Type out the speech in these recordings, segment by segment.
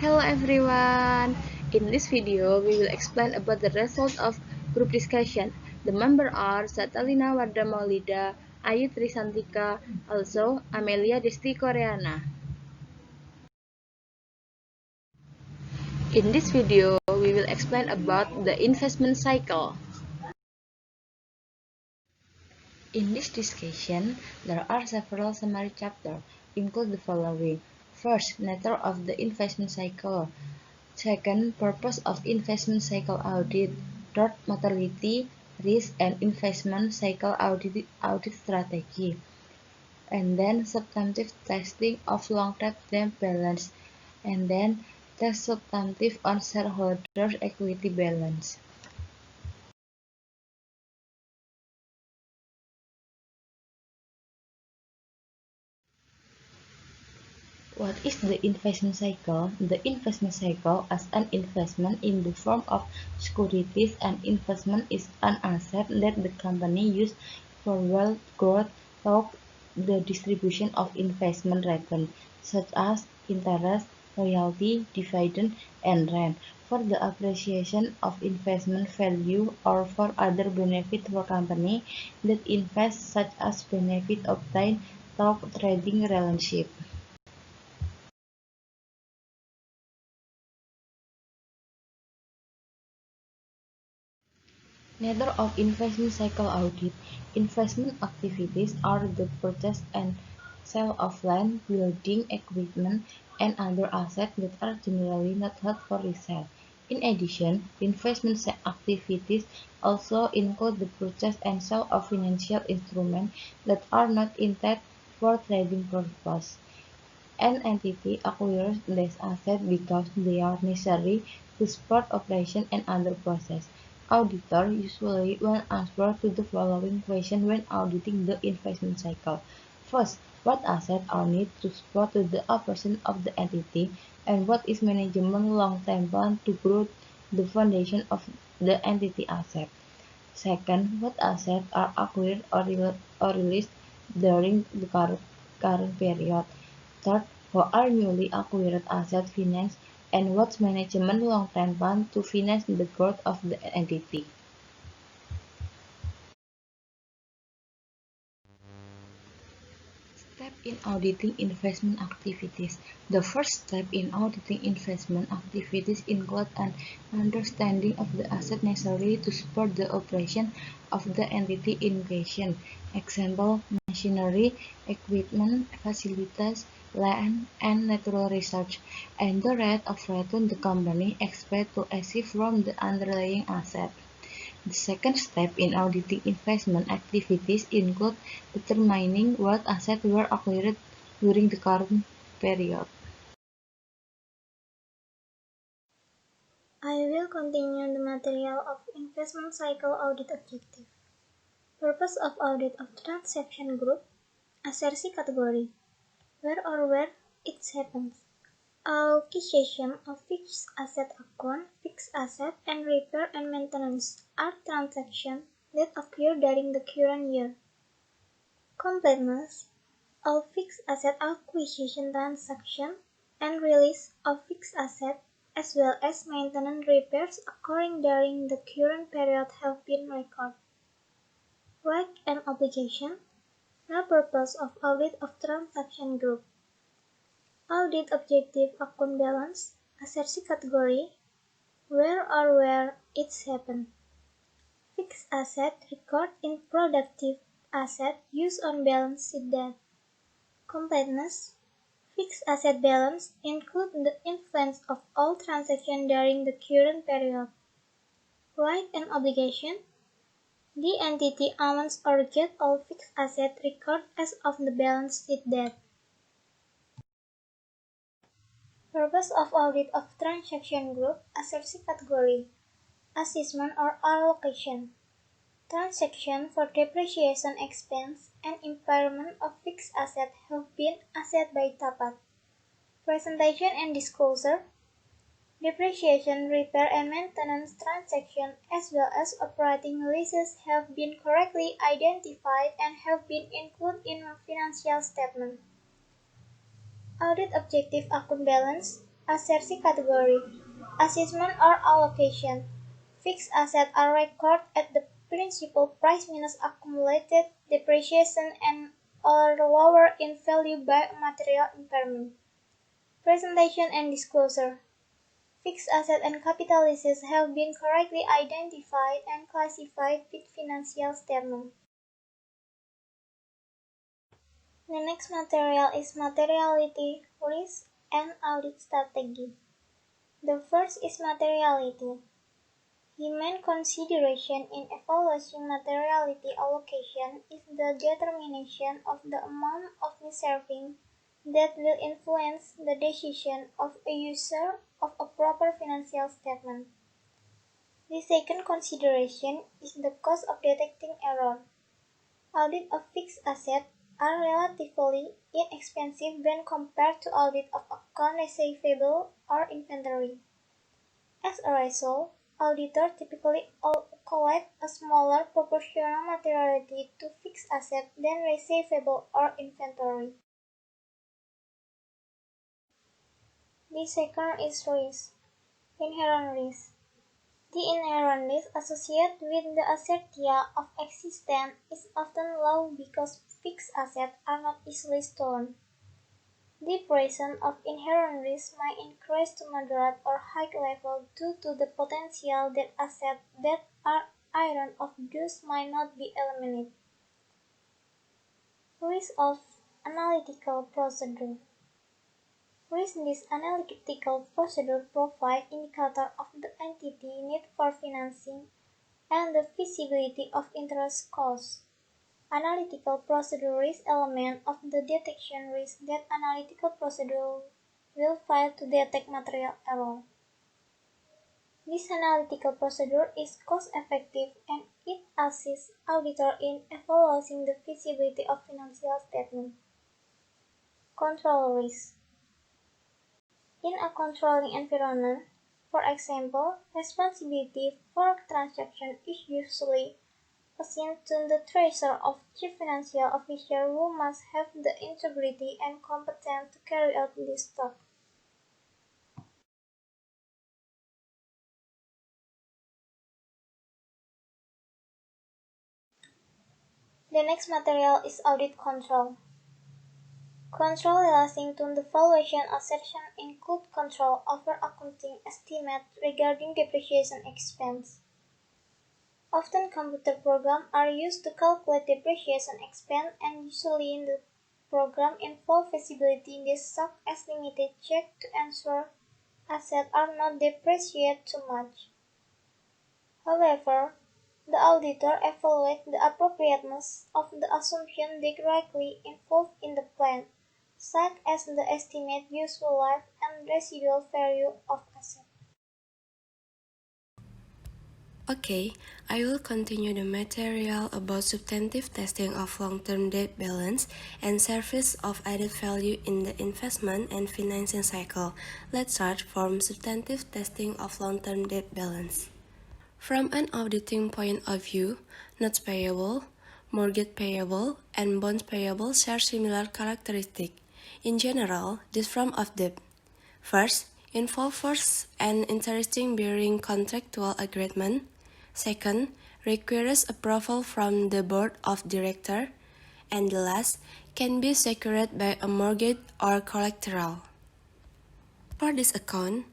Hello everyone! In this video, we will explain about the results of group discussion. The members are Satalina Warda Maulida, Ayu Trisantika, also Amelia Desti Koreana. In this video, we will explain about the investment cycle. In this discussion, there are several summary chapters, include the following. First, nature of the investment cycle. Second, purpose of investment cycle audit. Third, materiality, risk, and investment cycle audit strategy. And then substantive testing of long-term debt balance. And then test substantive on shareholders' equity balance. What is the investment cycle? The investment cycle as an investment in the form of securities and investment is an asset that the company uses for wealth growth through the distribution of investment return, such as interest, royalty, dividend, and rent, for the appreciation of investment value or for other benefit for company that invest, such as benefit obtained through trading relationship. Nature of investment cycle audit. Investment activities are the purchase and sale of land, building, equipment, and other assets that are generally not held for resale. In addition, investment activities also include the purchase and sale of financial instruments that are not intended for trading purposes. An entity acquires these assets because they are necessary to support operation and other processes. Auditors usually will answer to the following question when auditing the investment cycle. First, what assets are needed to support the operation of the entity, and what is management long-term plan to grow the foundation of the entity asset? Second, what assets are acquired or released during the current period? Third, how are newly acquired assets financed, and what's management long-term plan to finance the growth of the entity? Step in auditing investment activities. The first step in auditing investment activities includes an understanding of the assets necessary to support the operation of the entity in question. Example, machinery, equipment, facilities, land, and natural resources, and the rate of return the company expects to achieve from the underlying asset. The second step in auditing investment activities includes determining what assets were acquired during the current period. I will continue the material of investment cycle audit objective. Purpose of audit of transaction group, assertion category, where it happens. Acquisition of fixed asset account, fixed asset, and repair and maintenance are transactions that occur during the current year. Completeness of fixed asset acquisition transaction and release of fixed asset as well as maintenance repairs occurring during the current period have been recorded. Right and obligation. The purpose of audit of transaction group. Audit objective account balance, assertion category, where it's happened. Fixed asset record in productive asset used on balance sheet debt. Completeness. Fixed asset balance include the influence of all transactions during the current period. Right and obligation. The entity owns or gets all fixed asset record as of the balance sheet date. Purpose of audit of transaction group, assertion category, assessment or allocation. Transaction for depreciation expense and impairment of fixed asset have been assessed by TAPAT. Presentation and disclosure. Depreciation, repair and maintenance transactions as well as operating leases have been correctly identified and have been included in financial statement. Audit objective account balance. Assertion category. Assessment or allocation. Fixed assets are recorded at the principal price minus accumulated depreciation and or lower in value by a material impairment. Presentation and disclosure. Fixed assets and capital leases have been correctly identified and classified with financial statements. The next material is materiality, risk, and audit strategy. The first is materiality. The main consideration in evaluating materiality allocation is the determination of the amount of reserving that will influence the decision of a user of a proper financial statement. The second consideration is the cost of detecting error. Audit of fixed assets are relatively inexpensive when compared to audit of account receivable or inventory. As a result, auditors typically allocate a smaller proportional materiality to fixed assets than receivable or inventory. The second is risk. Inherent risk. The inherent risk associated with the assertia of existence is often low because fixed assets are not easily stolen. The presence of inherent risk may increase to moderate or high level due to the potential that assets that are iron of use might not be eliminated. Risk of analytical procedure. Risk this analytical procedure provide indicator of the entity need for financing and the feasibility of interest costs. Analytical procedure is element of the detection risk that analytical procedure will fail to detect material error. This analytical procedure is cost-effective and it assists auditor in evaluating the feasibility of financial statements. Control risk. In a controlling environment, for example, responsibility for transaction is usually assigned to the treasurer or chief financial officer who must have the integrity and competence to carry out this task. The next material is audit control. Control relating to the valuation assertion include control over accounting estimates regarding depreciation expense. Often computer programs are used to calculate depreciation expense and usually the program involve feasibility in this such as limited check to ensure assets are not depreciated too much. However, the auditor evaluates the appropriateness of the assumption directly involved in the plan, such as the estimated useful life and residual value of assets. Okay, I will continue the material about substantive testing of long-term debt balance and service of added value in the investment and financing cycle. Let's start from substantive testing of long-term debt balance. From an auditing point of view, notes payable, mortgage payable, and bonds payable share similar characteristics. In general, this form of debt first involves an interest-bearing contractual agreement. Second, requires approval from the board of directors. And the last, can be secured by a mortgage or collateral. For this account,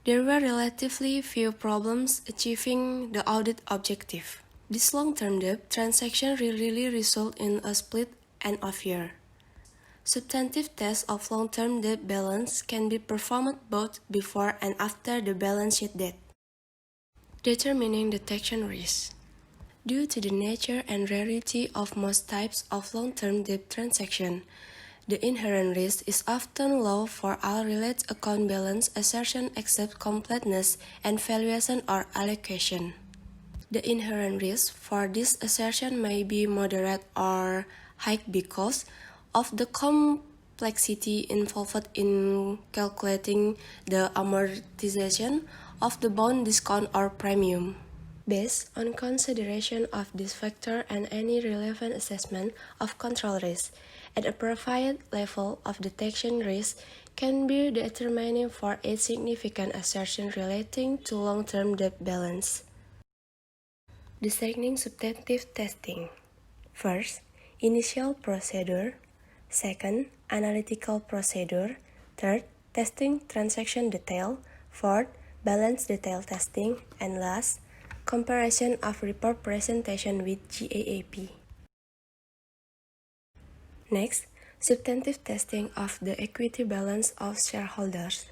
there were relatively few problems achieving the audit objective. This long-term debt transaction really result in a split end of year. Substantive tests of long-term debt balance can be performed both before and after the balance sheet date. Determining detection risk. Due to the nature and rarity of most types of long-term debt transaction, the inherent risk is often low for all related account balance assertion except completeness and valuation or allocation. The inherent risk for this assertion may be moderate or high because of the complexity involved in calculating the amortization of the bond discount or premium. Based on consideration of this factor and any relevant assessment of control risk, at a provided level of detection risk, can be determining for a significant assertion relating to long-term debt balance. Designing substantive testing. First, initial procedure. Second, analytical procedure. Third, testing transaction detail. Fourth, balance detail testing. And last, comparison of report presentation with GAAP. Next, substantive testing of the equity balance of shareholders.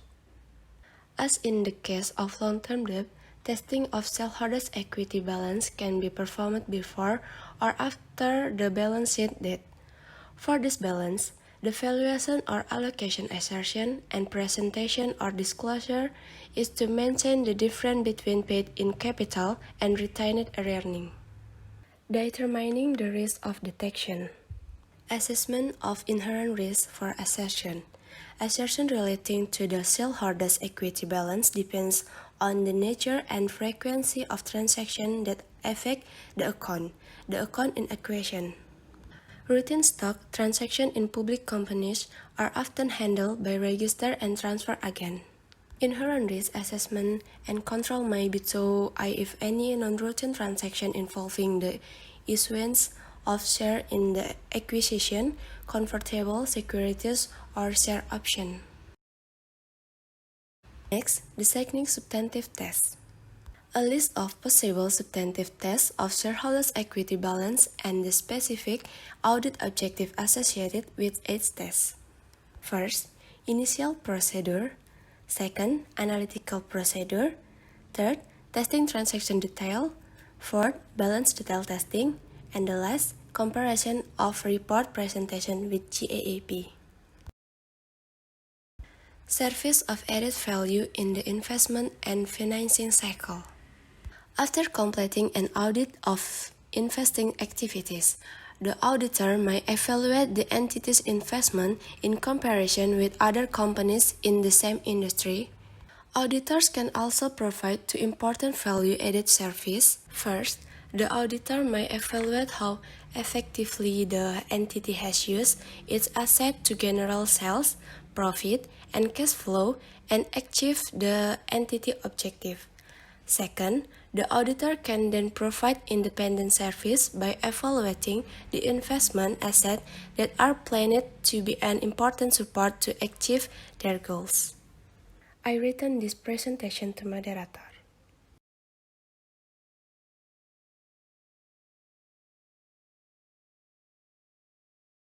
As in the case of long-term debt, testing of shareholders' equity balance can be performed before or after the balance sheet date. For this balance, the valuation or allocation assertion and presentation or disclosure is to maintain the difference between paid-in capital and retained earnings. Determining the risk of detection. Assessment of inherent risk for assertion. Assertion relating to the shareholders' equity balance depends on the nature and frequency of transactions that affect the account in equation. Routine stock transactions in public companies are often handled by register and transfer agent. Inherent risk assessment and control may be so if any non-routine transaction involving the issuance of share in the acquisition, convertible securities, or share option. Next, designing substantive tests. A list of possible substantive tests of shareholders' equity balance and the specific audit objective associated with each test. First, initial procedure. Second, analytical procedure. Third, testing transaction detail. Fourth, balance detail testing. And the last, comparison of report presentation with GAAP. Service of added value in the investment and financing cycle. After completing an audit of investing activities, the auditor may evaluate the entity's investment in comparison with other companies in the same industry. Auditors can also provide two important value-added services. First, the auditor may evaluate how effectively the entity has used its asset to generate sales, profit, and cash flow and achieve the entity objective. Second, the auditor can then provide independent service by evaluating the investment assets that are planned to be an important support to achieve their goals. I written this presentation to moderator.